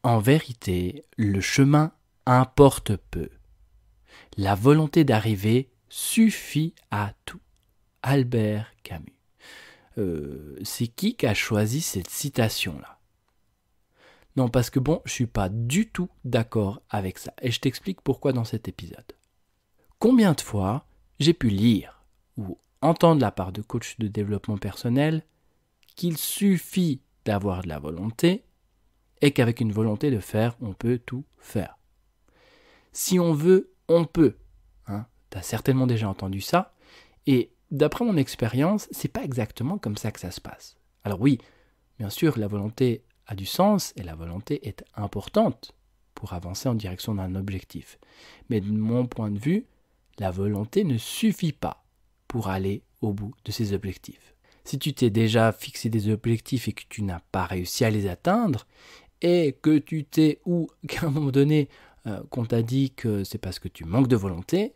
En vérité, le chemin importe peu. La volonté d'arriver suffit à tout. Albert Camus. C'est qui a choisi cette citation-là? Non, parce que je suis pas du tout d'accord avec ça. Et je t'explique pourquoi dans cet épisode. Combien de fois j'ai pu lire ou entendre de la part de coachs de développement personnel qu'il suffit d'avoir de la volonté et qu'avec une volonté de faire, on peut tout faire. Si on veut, on peut. Tu as certainement déjà entendu ça. Et d'après mon expérience, c'est pas exactement comme ça que ça se passe. Alors oui, bien sûr, la volonté a du sens et la volonté est importante pour avancer en direction d'un objectif. Mais de mon point de vue, la volonté ne suffit pas pour aller au bout de ces objectifs. Si tu t'es déjà fixé des objectifs et que tu n'as pas réussi à les atteindre, et que tu t'es ou qu'à un moment donné, qu'on t'a dit que c'est parce que tu manques de volonté,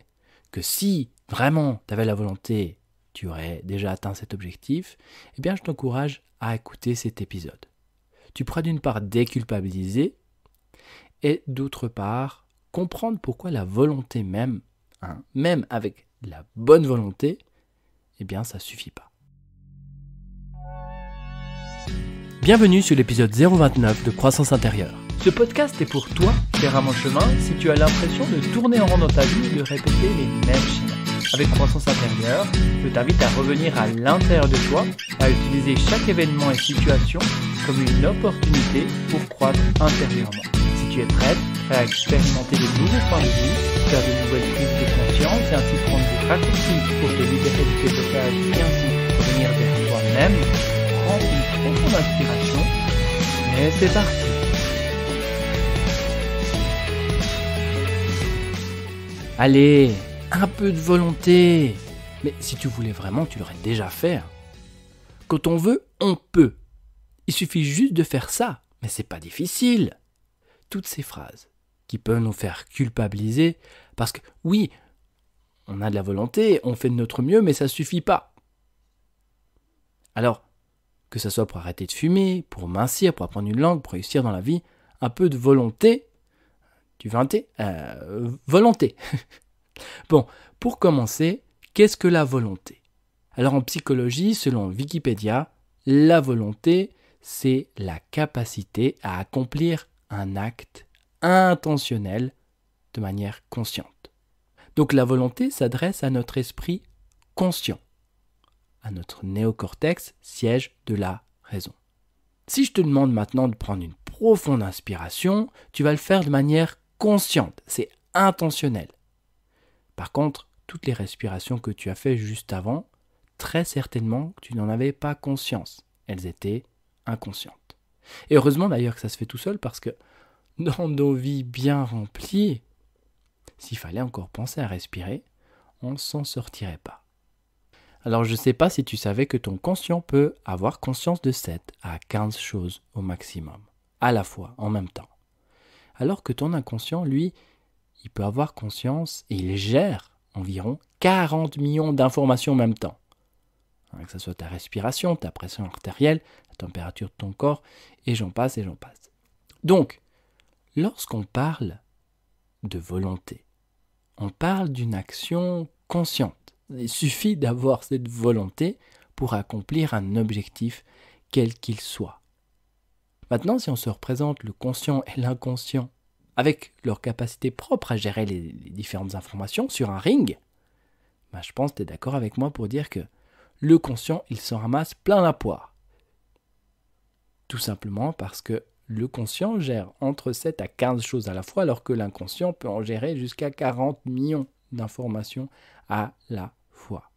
que si vraiment tu avais la volonté, tu aurais déjà atteint cet objectif, eh bien je t'encourage à écouter cet épisode. Tu pourras d'une part déculpabiliser et d'autre part comprendre pourquoi la volonté même, même avec la bonne volonté, eh bien ça suffit pas. Bienvenue sur l'épisode 029 de Croissance Intérieure. Ce podcast est pour toi qui rame en chemin si tu as l'impression de tourner en rond dans ta vie et de répéter les mêmes schémas. Avec Croissance Intérieure, je t'invite à revenir à l'intérieur de toi, à utiliser chaque événement et situation comme une opportunité pour croître intérieurement. Si tu es prêt à expérimenter de nouveaux points de vue, faire de nouvelles prises de conscience et ainsi prendre des raccourcis pour te libérer de tes blocages et ainsi revenir vers toi-même, prends une profonde inspiration et c'est parti. Allez, un peu de volonté. Mais si tu voulais vraiment, tu l'aurais déjà fait. Quand on veut, on peut. Il suffit juste de faire ça, mais c'est pas difficile. Toutes ces phrases qui peuvent nous faire culpabiliser parce que oui, on a de la volonté, on fait de notre mieux, mais ça suffit pas. Alors, que ce soit pour arrêter de fumer, pour mincir, pour apprendre une langue, pour réussir dans la vie, un peu de volonté. Tu veux un thé ? Volonté. Bon, pour commencer, qu'est-ce que la volonté ? Alors en psychologie, selon Wikipédia, la volonté, c'est la capacité à accomplir un acte intentionnel de manière consciente. Donc la volonté s'adresse à notre esprit conscient, à notre néocortex, siège de la raison. Si je te demande maintenant de prendre une profonde inspiration, tu vas le faire de manière consciente, c'est intentionnel. Par contre, toutes les respirations que tu as faites juste avant, très certainement tu n'en avais pas conscience. Elles étaient inconscientes. Et heureusement d'ailleurs que ça se fait tout seul parce que dans nos vies bien remplies, s'il fallait encore penser à respirer, on ne s'en sortirait pas. Alors je ne sais pas si tu savais que ton conscient peut avoir conscience de 7 à 15 choses au maximum, à la fois, en même temps. Alors que ton inconscient, lui, il peut avoir conscience et il gère environ 40 millions d'informations en même temps. Que ce soit ta respiration, ta pression artérielle, la température de ton corps, et j'en passe et j'en passe. Donc, lorsqu'on parle de volonté, on parle d'une action consciente. Il suffit d'avoir cette volonté pour accomplir un objectif quel qu'il soit. Maintenant, si on se représente le conscient et l'inconscient avec leur capacité propre à gérer les différentes informations sur un ring, je pense que tu es d'accord avec moi pour dire que le conscient, il s'en ramasse plein la poire. Tout simplement parce que le conscient gère entre 7 à 15 choses à la fois, alors que l'inconscient peut en gérer jusqu'à 40 millions d'informations à la fois.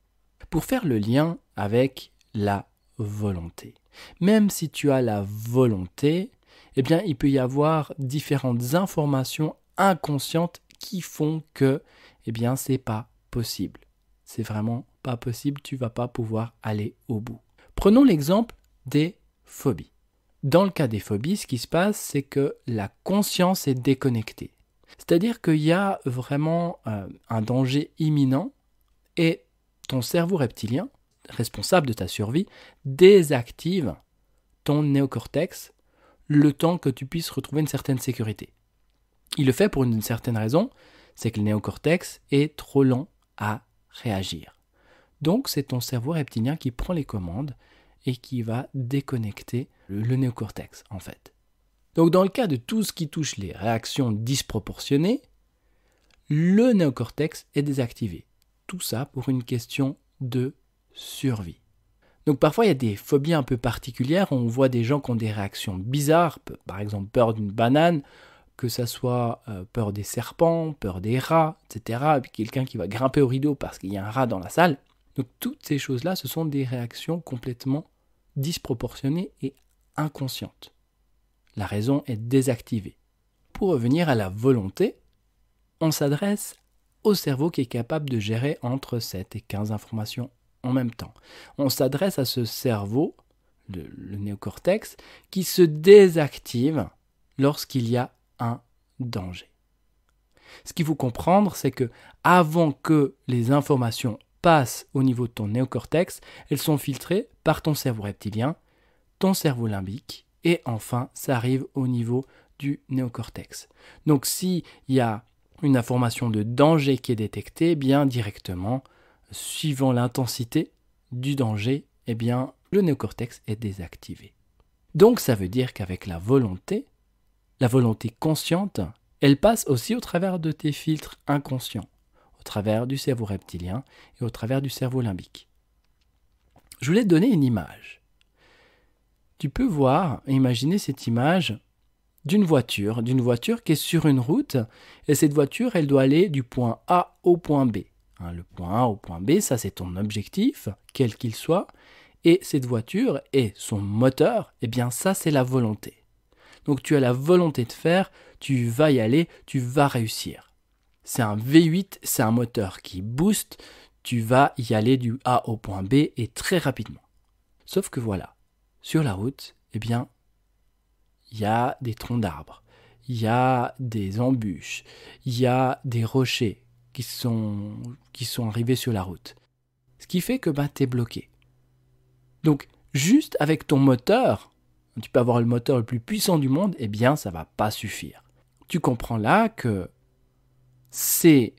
Pour faire le lien avec la volonté, même si tu as la volonté, eh bien, il peut y avoir différentes informations inconscientes qui font que, eh bien, c'est pas possible. C'est vraiment pas possible, tu vas pas pouvoir aller au bout. Prenons l'exemple des phobies. Dans le cas des phobies, ce qui se passe, c'est que la conscience est déconnectée. C'est-à-dire qu'il y a vraiment un danger imminent et ton cerveau reptilien, responsable de ta survie, désactive ton néocortex le temps que tu puisses retrouver une certaine sécurité. Il le fait pour une certaine raison, c'est que le néocortex est trop lent à réagir. Donc c'est ton cerveau reptilien qui prend les commandes et qui va déconnecter le néocortex en fait. Donc dans le cas de tout ce qui touche les réactions disproportionnées, le néocortex est désactivé. Tout ça pour une question de survie. Donc parfois il y a des phobies un peu particulières, on voit des gens qui ont des réactions bizarres, par exemple peur d'une banane, que ça soit peur des serpents, peur des rats, etc. Et puis quelqu'un qui va grimper au rideau parce qu'il y a un rat dans la salle. Donc toutes ces choses-là, ce sont des réactions complètement disproportionnées et inconscientes. La raison est désactivée. Pour revenir à la volonté, on s'adresse au cerveau qui est capable de gérer entre 7 et 15 informations en même temps. On s'adresse à ce cerveau, le néocortex, qui se désactive lorsqu'il y a un danger. Ce qu'il faut comprendre, c'est que avant que les informations passent au niveau de ton néocortex, elles sont filtrées par ton cerveau reptilien, ton cerveau limbique, et enfin, ça arrive au niveau du néocortex. Donc, s'il y a une information de danger qui est détectée, bien directement, suivant l'intensité du danger, eh bien, le néocortex est désactivé. Donc, ça veut dire qu'avec la volonté consciente, elle passe aussi au travers de tes filtres inconscients, au travers du cerveau reptilien et au travers du cerveau limbique. Je voulais te donner une image. Tu peux voir, imaginer cette image d'une voiture qui est sur une route, et cette voiture, elle doit aller du point A au point B. Le point A au point B, ça c'est ton objectif, quel qu'il soit, et cette voiture et son moteur, eh bien ça c'est la volonté. Donc tu as la volonté de faire, tu vas y aller, tu vas réussir. C'est un V8, c'est un moteur qui booste, tu vas y aller du A au point B et très rapidement. Sauf que voilà, sur la route, eh bien, il y a des troncs d'arbres, il y a des embûches, il y a des rochers qui sont arrivés sur la route. Ce qui fait que tu es bloqué. Donc, juste avec ton moteur, tu peux avoir le moteur le plus puissant du monde, eh bien, ça ne va pas suffire. Tu comprends là que ces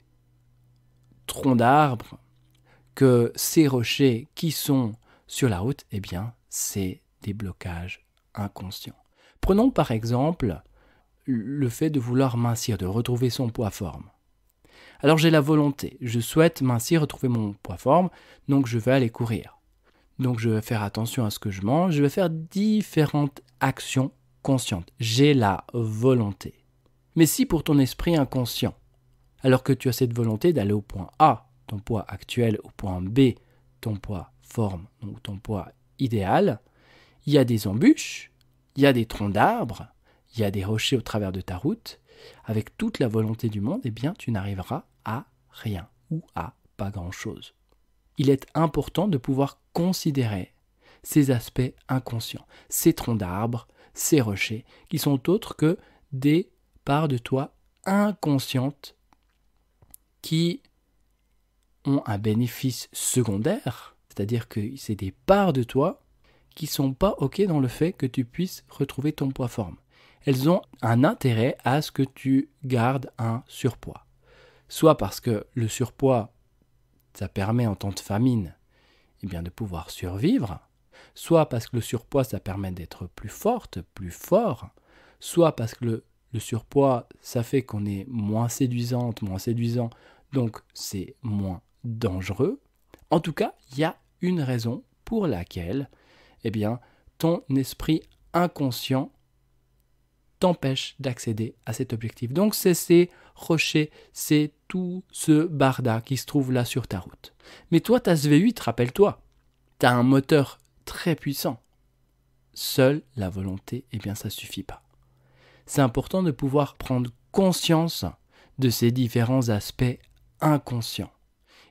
troncs d'arbres, que ces rochers qui sont sur la route, eh bien, c'est des blocages inconscients. Prenons par exemple le fait de vouloir mincir, de retrouver son poids-forme. Alors j'ai la volonté, je souhaite mincir, retrouver mon poids-forme, donc je vais aller courir. Donc je vais faire attention à ce que je mange, je vais faire différentes actions conscientes. J'ai la volonté. Mais si pour ton esprit inconscient, alors que tu as cette volonté d'aller au point A, ton poids actuel, au point B, ton poids forme, donc ton poids idéal, il y a des embûches, il y a des troncs d'arbres, il y a des rochers au travers de ta route, avec toute la volonté du monde, eh bien tu n'arriveras à rien ou à pas grand-chose. Il est important de pouvoir considérer ces aspects inconscients, ces troncs d'arbres, ces rochers, qui sont autres que des parts de toi inconscientes qui ont un bénéfice secondaire, c'est-à-dire que c'est des parts de toi qui ne sont pas OK dans le fait que tu puisses retrouver ton poids-forme. Elles ont un intérêt à ce que tu gardes un surpoids. Soit parce que le surpoids, ça permet en temps de famine eh bien, de pouvoir survivre, soit parce que le surpoids, ça permet d'être plus forte, plus fort, soit parce que le surpoids, ça fait qu'on est moins séduisante, moins séduisant, donc c'est moins dangereux. En tout cas, il y a une raison pour laquelle eh bien, ton esprit inconscient t'empêche d'accéder à cet objectif. Donc c'est ces rochers, c'est tout ce barda qui se trouve là sur ta route. Mais toi, tu as ce V8, rappelle-toi, tu as un moteur très puissant. Seule la volonté, eh bien ça ne suffit pas. C'est important de pouvoir prendre conscience de ces différents aspects inconscients.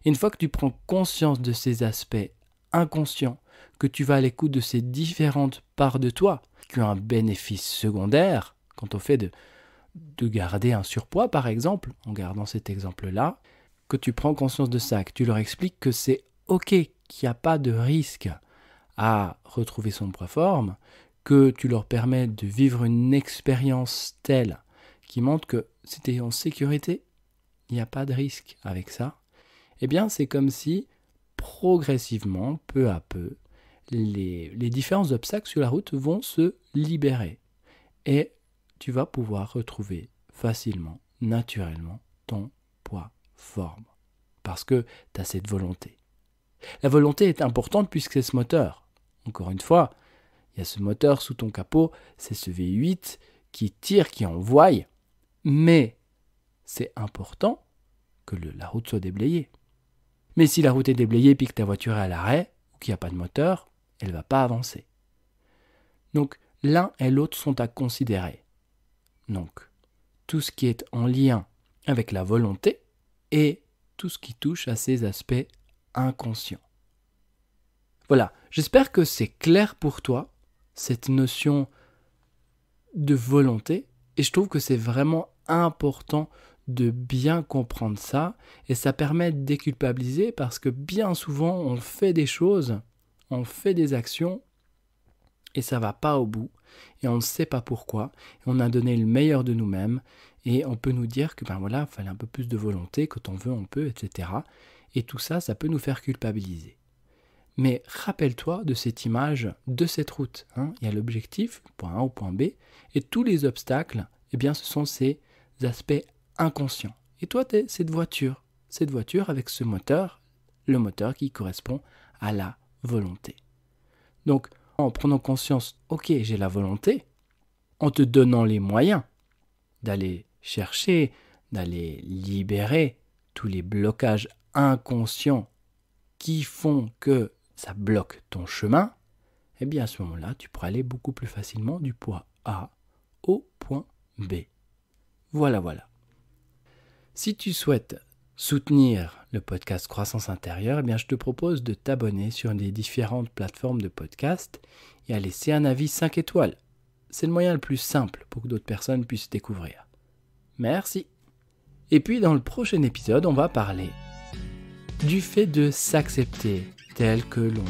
Et une fois que tu prends conscience de ces aspects inconscients, que tu vas à l'écoute de ces différentes parts de toi qui ont un bénéfice secondaire, quant au fait de garder un surpoids par exemple, en gardant cet exemple-là, que tu prends conscience de ça, que tu leur expliques que c'est OK, qu'il n'y a pas de risque à retrouver son poids-forme, que tu leur permets de vivre une expérience telle qui montre que c'était en sécurité, il n'y a pas de risque avec ça, eh bien c'est comme si progressivement, peu à peu, les différents obstacles sur la route vont se libérer et tu vas pouvoir retrouver facilement, naturellement, ton poids forme parce que tu as cette volonté. La volonté est importante puisque c'est ce moteur. Encore une fois, il y a ce moteur sous ton capot, c'est ce V8 qui tire, qui envoie, mais c'est important que la route soit déblayée. Mais si la route est déblayée et que ta voiture est à l'arrêt, ou qu'il n'y a pas de moteur, elle ne va pas avancer. Donc l'un et l'autre sont à considérer. Donc tout ce qui est en lien avec la volonté et tout ce qui touche à ces aspects inconscients. Voilà, j'espère que c'est clair pour toi, cette notion de volonté, et je trouve que c'est vraiment important de bien comprendre ça, et ça permet de déculpabiliser parce que bien souvent on fait des choses, on fait des actions, et ça va pas au bout, et on ne sait pas pourquoi, et on a donné le meilleur de nous-mêmes, et on peut nous dire que il fallait un peu plus de volonté, quand on veut on peut, etc. Et tout ça, ça peut nous faire culpabiliser. Mais rappelle-toi de cette image, de cette route. Il y a l'objectif, point A au point B, et tous les obstacles, eh bien, ce sont ces aspects inconscients. Et toi, tu es cette voiture avec ce moteur, le moteur qui correspond à la volonté. Donc, en prenant conscience, ok, j'ai la volonté, en te donnant les moyens d'aller chercher, d'aller libérer tous les blocages inconscients qui font que ça bloque ton chemin, eh bien à ce moment-là, tu pourras aller beaucoup plus facilement du point A au point B. Voilà. Si tu souhaites soutenir le podcast Croissance Intérieure, eh bien je te propose de t'abonner sur les différentes plateformes de podcast et à laisser un avis 5 étoiles. C'est le moyen le plus simple pour que d'autres personnes puissent découvrir. Merci. Et puis dans le prochain épisode, on va parler du fait de s'accepter tel que l'on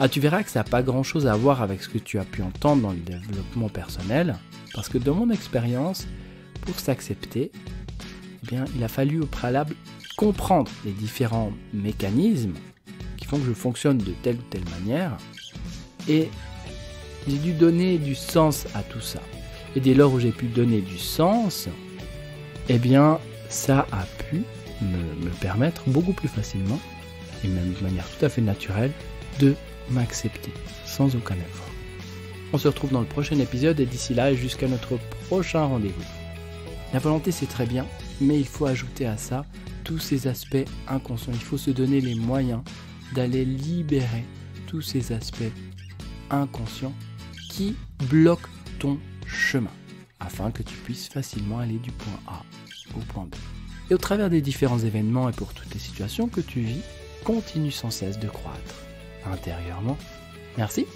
est. Tu verras que ça n'a pas grand-chose à voir avec ce que tu as pu entendre dans le développement personnel, parce que dans mon expérience, pour s'accepter, eh bien, il a fallu au préalable comprendre les différents mécanismes qui font que je fonctionne de telle ou telle manière, et j'ai dû donner du sens à tout ça. Et dès lors où j'ai pu donner du sens, eh bien, ça a pu me permettre beaucoup plus facilement, et même de manière tout à fait naturelle, de m'accepter sans aucun effort. On se retrouve dans le prochain épisode et d'ici là, jusqu'à notre prochain rendez-vous. La volonté, c'est très bien, mais il faut ajouter à ça tous ces aspects inconscients. Il faut se donner les moyens d'aller libérer tous ces aspects inconscients qui bloquent ton chemin, afin que tu puisses facilement aller du point A au point B. Et au travers des différents événements et pour toutes les situations que tu vis, continue sans cesse de croître intérieurement. Merci.